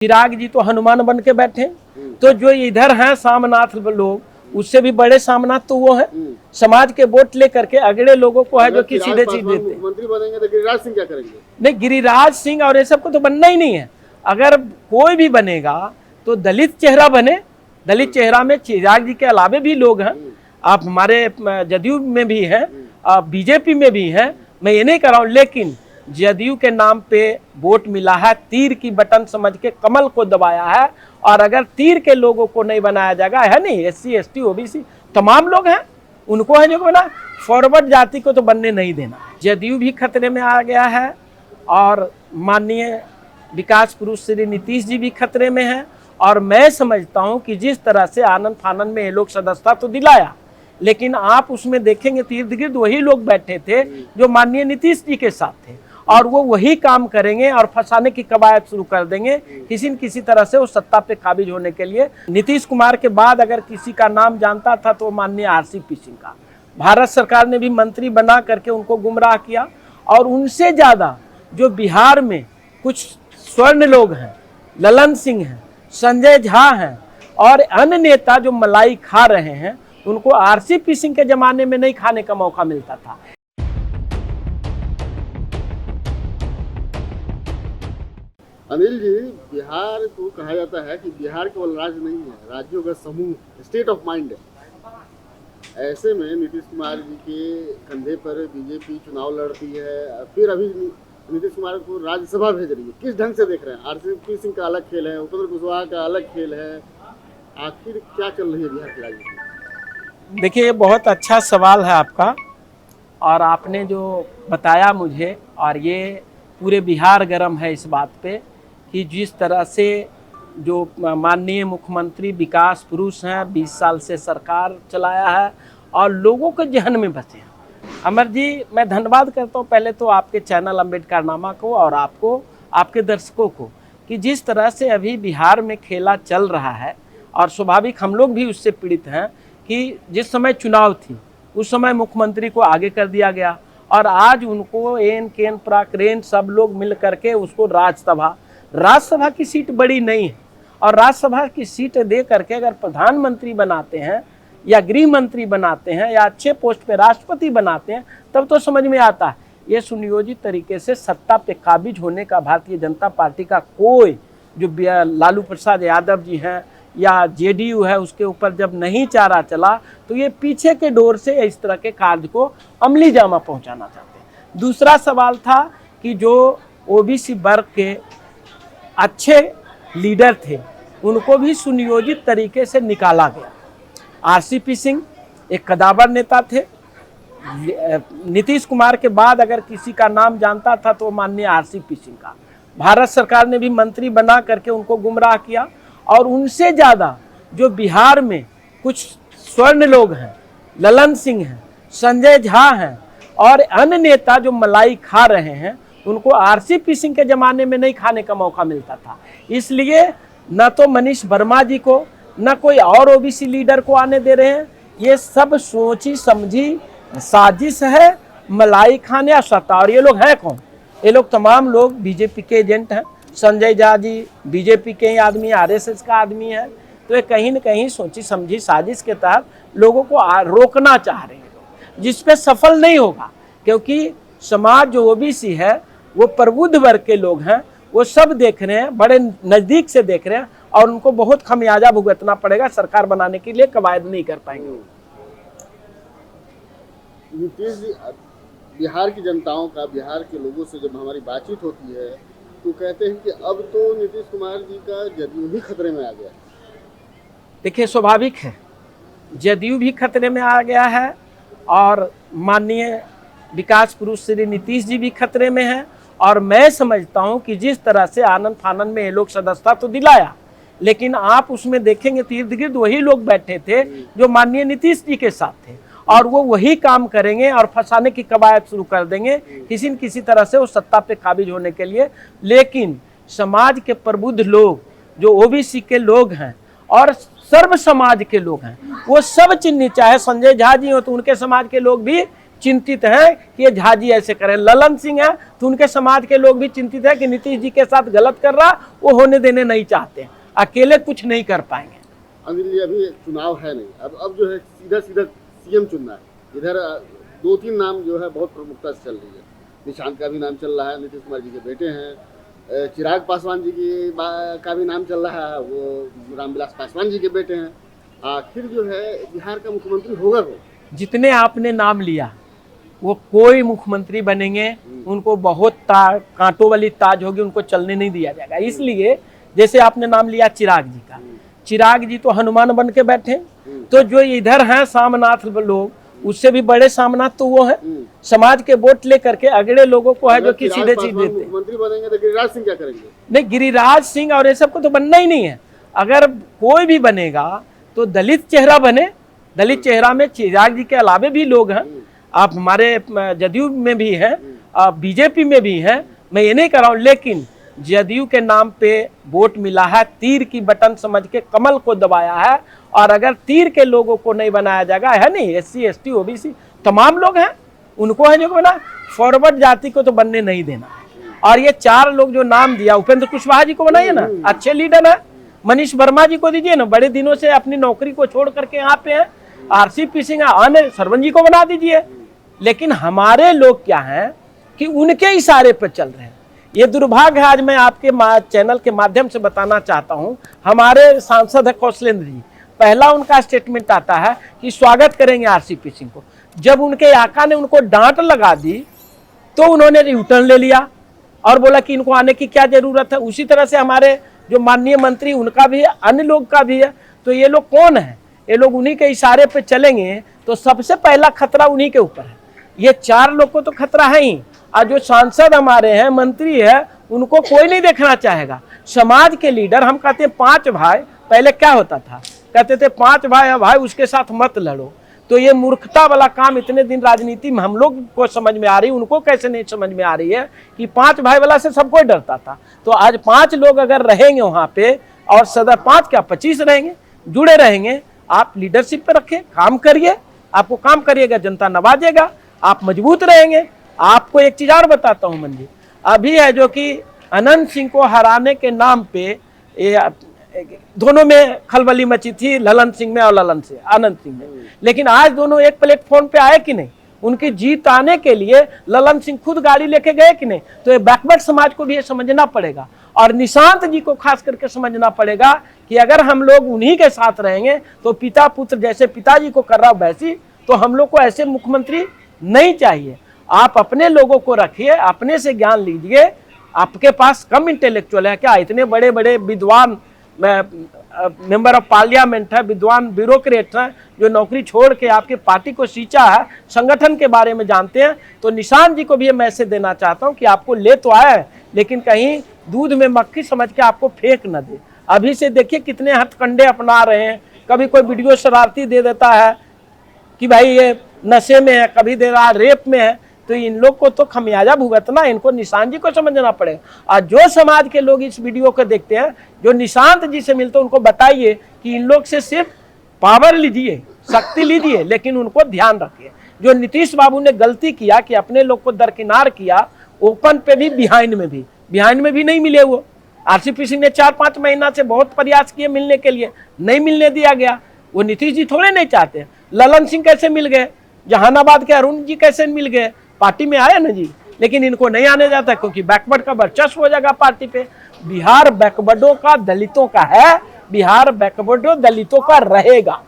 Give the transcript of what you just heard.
चिराग जी तो हनुमान बन के बैठे, तो जो इधर हैं सामनाथ लोग, उससे भी बड़े सामनाथ तो वो हैं। समाज के वोट लेकर के अगले लोगों को है जो कि सीधे सीधे देते। मुख्यमंत्री बनेंगे तो गिरिराज सिंह क्या करेंगे? नहीं, गिरिराज सिंह और ये सब को तो बनना ही नहीं है। अगर कोई भी बनेगा तो दलित चेहरा बने। दलित चेहरा में चिराग जी के अलावे भी लोग हैं, आप हमारे जदयू में भी हैं, बीजेपी में भी हैं, मैं ये नहीं कर रहा हूँ, लेकिन जदयू के नाम पे वोट मिला है, तीर की बटन समझ के कमल को दबाया है। और अगर तीर के लोगों को नहीं बनाया जाएगा, है नहीं, SC ST OBC तमाम लोग हैं, उनको है जो बना, फॉरवर्ड जाति को तो बनने नहीं देना। जदयू भी खतरे में आ गया है और माननीय विकास पुरुष श्री नीतीश जी भी खतरे में हैं। और मैं समझता हूं कि जिस तरह से आनंद फानंद में ये लोग सदस्यता तो दिलाया, लेकिन आप उसमें देखेंगे इर्द गिर्द वही लोग बैठे थे जो माननीय नीतीश जी के साथ थे, और वो वही काम करेंगे और फंसाने की कवायद शुरू कर देंगे किसी न किसी तरह से उस सत्ता पे काबिज होने के लिए। नीतीश कुमार के बाद अगर किसी का नाम जानता था तो माननीय RCP सिंह का। भारत सरकार ने भी मंत्री बना करके उनको गुमराह किया, और उनसे ज्यादा जो बिहार में कुछ स्वर्ण लोग हैं, ललन सिंह हैं, संजय झा हैं और अन्य नेता जो मलाई खा रहे हैं, उनको RCP सिंह के जमाने में नहीं खाने का मौका मिलता था। अनिल जी, बिहार को कहा जाता है कि बिहार केवल राज्य नहीं है, राज्यों का समूह, स्टेट ऑफ माइंड है। ऐसे में नीतीश कुमार जी के कंधे पर बीजेपी चुनाव लड़ती है, फिर अभी नीतीश कुमार को राज्यसभा भेज रही है। किस ढंग से देख रहे हैं? RCP सिंह का अलग खेल है, उपेंद्र कुशवाहा का अलग खेल है, आखिर क्या चल रही है बिहार की राजनीति? देखिए, ये बहुत अच्छा सवाल है आपका, और आपने जो बताया मुझे, और ये पूरे बिहार गर्म है इस बात पे कि जिस तरह से जो माननीय मुख्यमंत्री विकास पुरुष हैं, 20 साल से सरकार चलाया है और लोगों के जहन में बसे हैं। अमर जी, मैं धन्यवाद करता हूँ पहले तो आपके चैनल अम्बेडकरनामा को और आपको, आपके दर्शकों को, कि जिस तरह से अभी बिहार में खेला चल रहा है, और स्वाभाविक हम लोग भी उससे पीड़ित हैं कि जिस समय चुनाव थी उस समय मुख्यमंत्री को आगे कर दिया गया, और आज उनको एन केन प्राक्रेन सब लोग मिल करके उसको राज्यसभा की सीट बड़ी नहीं है, और राज्यसभा की सीट दे करके अगर प्रधानमंत्री बनाते हैं या गृह मंत्री बनाते हैं या अच्छे पोस्ट पे राष्ट्रपति बनाते हैं, तब तो समझ में आता है। ये सुनियोजित तरीके से सत्ता पे काबिज होने का भारतीय जनता पार्टी का कोई, जो लालू प्रसाद यादव जी हैं या JDU है, उसके ऊपर जब नहीं चारा चला तो ये पीछे के डोर से इस तरह के कार्य को अमली जामा पहुंचाना चाहते हैं। दूसरा सवाल था कि जो OBC वर्ग के अच्छे लीडर थे उनको भी सुनियोजित तरीके से निकाला गया। RCP सिंह एक कदावर नेता थे। नीतीश कुमार के बाद अगर किसी का नाम जानता था तो माननीय RCP सिंह का। भारत सरकार ने भी मंत्री बना करके उनको गुमराह किया, और उनसे ज़्यादा जो बिहार में कुछ स्वर्ण लोग हैं, ललन सिंह हैं, संजय झा हैं और अन्य नेता जो मलाई खा रहे हैं, उनको RCP सिंह के ज़माने में नहीं खाने का मौका मिलता था। इसलिए न तो मनीष वर्मा जी को, न कोई और OBC लीडर को आने दे रहे हैं। ये सब सोची समझी साजिश है, मलाई खाने और सत्ता। और ये लोग हैं कौन? ये लोग तमाम लोग BJP के एजेंट हैं। संजय झा जी BJP के ही आदमी, RSS का आदमी है। तो ये कहीं न कहीं सोची समझी साजिश के तहत लोगों को रोकना चाह रहे हैं, जिस पे सफल नहीं होगा, क्योंकि समाज जो OBC है वो प्रबुद्ध वर्ग के लोग हैं, वो सब देख रहे हैं, बड़े नज़दीक से देख रहे हैं, और उनको बहुत खमियाजा भुगतना पड़ेगा। सरकार बनाने के लिए कवायद नहीं कर पाएंगे। नीतीश जी, बिहार की जनताओं का, बिहार के लोगों से जब हमारी बातचीत होती है तो कहते हैं कि अब तो नीतीश कुमार जी का जदयू भी खतरे में आ गया। देखिए, स्वाभाविक है, जदयू भी खतरे में आ गया है और माननीय विकास पुरुष श्री नीतीश जी भी खतरे में हैं। और मैं समझता हूं कि जिस तरह से आनंद फानंद में ये लोग सदस्यता तो दिलाया, लेकिन आप उसमें देखेंगे इर्द गिर्द वही लोग बैठे थे जो माननीय नीतीश जी के साथ थे, और वो वही काम करेंगे और फंसाने की कवायद शुरू कर देंगे किसी न किसी तरह से उस सत्ता पे काबिज होने के लिए। लेकिन समाज के प्रबुद्ध लोग जो OBC के लोग हैं और सर्व समाज के लोग हैं, वो सब चिन्हित, चाहे संजय झा जी हो तो उनके समाज के लोग भी चिंतित हैं कि ये झा जी ऐसे करें। ललन सिंह है तो उनके समाज के लोग भी चिंतित है कि नीतीश जी के साथ गलत कर रहा, वो होने देने नहीं चाहते, अकेले कुछ नहीं कर पाएंगे। अनिल जी, अभी चुनाव है नहीं, अब जो है सीधा सीधा सीएम चुनना है। इधर 2-3 नाम जो है बहुत प्रमुखता से चल रही है। निशांत का भी नाम चल रहा है, नीतीश कुमार जी के बेटे हैं। चिराग पासवान जी का भी नाम चल रहा है, वो रामविलास पासवान जी के बेटे हैं। आखिर जो है बिहार का मुख्यमंत्री होगा कौन? जितने आपने नाम लिया वो कोई मुख्यमंत्री बनेंगे, उनको बहुत कांटों वाली ताज होगी, उनको चलने नहीं दिया जाएगा। इसलिए जैसे आपने नाम लिया चिराग जी का, चिराग जी तो हनुमान बन के बैठे, तो जो इधर हैं सामनाथ लोग, उससे भी बड़े सामनाथ तो वो है, समाज के वोट लेकर के अगले लोगों को है जो कि सीधे सीधे देते। मुख्यमंत्री बनेंगे तो गिरिराज सिंह क्या करेंगे? नहीं, गिरिराज सिंह और ये सब को तो बनना ही नहीं है। अगर कोई भी बनेगा तो दलित चेहरा बने। दलित चेहरा में चिराग जी के अलावे भी लोग हैं, आप हमारे जदयू में भी हैं, बीजेपी में भी हैं, मैं ये नहीं कर रहा हूँ, लेकिन जदयू के नाम पे वोट मिला है, तीर की बटन समझ के कमल को दबाया है। और अगर तीर के लोगों को नहीं बनाया जाएगा, है नहीं, SC ST OBC तमाम लोग हैं, उनको है जो बना, फॉरवर्ड जाति को तो बनने नहीं देना है। और ये 4 लोग जो नाम दिया, उपेंद्र कुशवाहा जी को बनाइए ना, अच्छे लीडर है। मनीष वर्मा जी को दीजिए ना, बड़े दिनों से अपनी नौकरी को छोड़ करके यहाँ पे हैं। RCP सिंह आने सरवन जी को बना दीजिए। लेकिन हमारे लोग क्या हैं कि उनके इशारे पर चल रहे हैं। ये दुर्भाग्य है। आज मैं आपके चैनल के माध्यम से बताना चाहता हूं, हमारे सांसद है कौशलेंद्र जी, पहला उनका स्टेटमेंट आता है कि स्वागत करेंगे RCP सिंह को। जब उनके आका ने उनको डांट लगा दी तो उन्होंने रिटर्न ले लिया और बोला कि इनको आने की क्या जरूरत है। उसी तरह से हमारे जो माननीय मंत्री, उनका भी है, अन्य लोग का भी है। तो ये लोग कौन है? ये लोग उन्हीं के इशारे पे चलेंगे तो सबसे पहला खतरा उन्हीं के ऊपर है। ये 4 लोग को तो खतरा है ही, और जो सांसद हमारे हैं, मंत्री है, उनको कोई नहीं देखना चाहेगा। समाज के लीडर, हम कहते हैं 5 भाई, पहले क्या होता था, कहते थे 5 भाई है भाई, उसके साथ मत लड़ो। तो ये मूर्खता वाला काम इतने दिन राजनीति में हम लोग को समझ में आ रही, उनको कैसे नहीं समझ में आ रही है कि 5 भाई वाला से सब कोई डरता था। तो आज 5 लोग अगर रहेंगे वहाँ पे, और सदर 5 क्या 25 रहेंगे, जुड़े रहेंगे। आप लीडरशिप पे रखें, काम करिए, आपको काम करिएगा, जनता नवाजेगा, आप मजबूत रहेंगे। आपको एक चीज और बताता हूँ मंजी, अभी है जो कि अनंत सिंह को हराने के नाम पे दोनों में खलबली मची थी, ललन सिंह में और अनंत सिंह में। लेकिन आज दोनों एक प्लेटफॉर्म पे आए कि नहीं? उनकी जीत आने के लिए ललन सिंह खुद गाड़ी लेके गए कि नहीं? तो ये बैकवर्ड समाज को भी ये समझना पड़ेगा, और निशांत जी को खास करके समझना पड़ेगा कि अगर हम लोग उन्हीं के साथ रहेंगे तो पिता पुत्र जैसे पिताजी को कर रहा वैसी, तो हम लोग को ऐसे मुख्यमंत्री नहीं चाहिए। आप अपने लोगों को रखिए, अपने से ज्ञान लीजिए। आपके पास कम इंटेलेक्चुअल है क्या? इतने बड़े बड़े विद्वान मेंबर ऑफ पार्लियामेंट है, विद्वान ब्यूरोक्रेट हैं, जो नौकरी छोड़ के आपके पार्टी को सींचा है, संगठन के बारे में जानते हैं। तो निशांत जी को भी ये मैसेज देना चाहता हूं कि आपको ले तो आया है, लेकिन कहीं दूध में मक्खी समझ के आपको फेंक न दे। अभी से देखिए कितने हथकंडे अपना रहे हैं। कभी कोई वीडियो शरारती दे देता है कि भाई ये नशे में है, कभी दे रहा रेप में है। तो इन लोग को तो खमियाजा भुगतना, इनको निशांत जी को समझना पड़ेगा। और जो समाज के लोग इस वीडियो को देखते हैं, जो निशांत जी से मिलते हैं, उनको बताइए कि इन लोग से सिर्फ पावर लीजिए, शक्ति लीजिए, लेकिन उनको ध्यान रखिए। जो नीतीश बाबू ने गलती किया कि अपने लोग को दरकिनार किया, ओपन पे भी बिहाइंड में भी नहीं मिले। वो RCP सिंह ने 4-5 महीना से बहुत प्रयास किए मिलने के लिए, नहीं मिलने दिया गया। वो नीतीश जी थोड़े नहीं चाहते। ललन सिंह कैसे मिल गए, जहानाबाद के अरुण जी कैसे मिल गए, पार्टी में आए ना जी। लेकिन इनको नहीं आने जाता क्योंकि बैकवर्ड का वर्चस्व हो जाएगा पार्टी पे। बिहार बैकवर्डों का, दलितों का है, बिहार बैकवर्डों दलितों का रहेगा।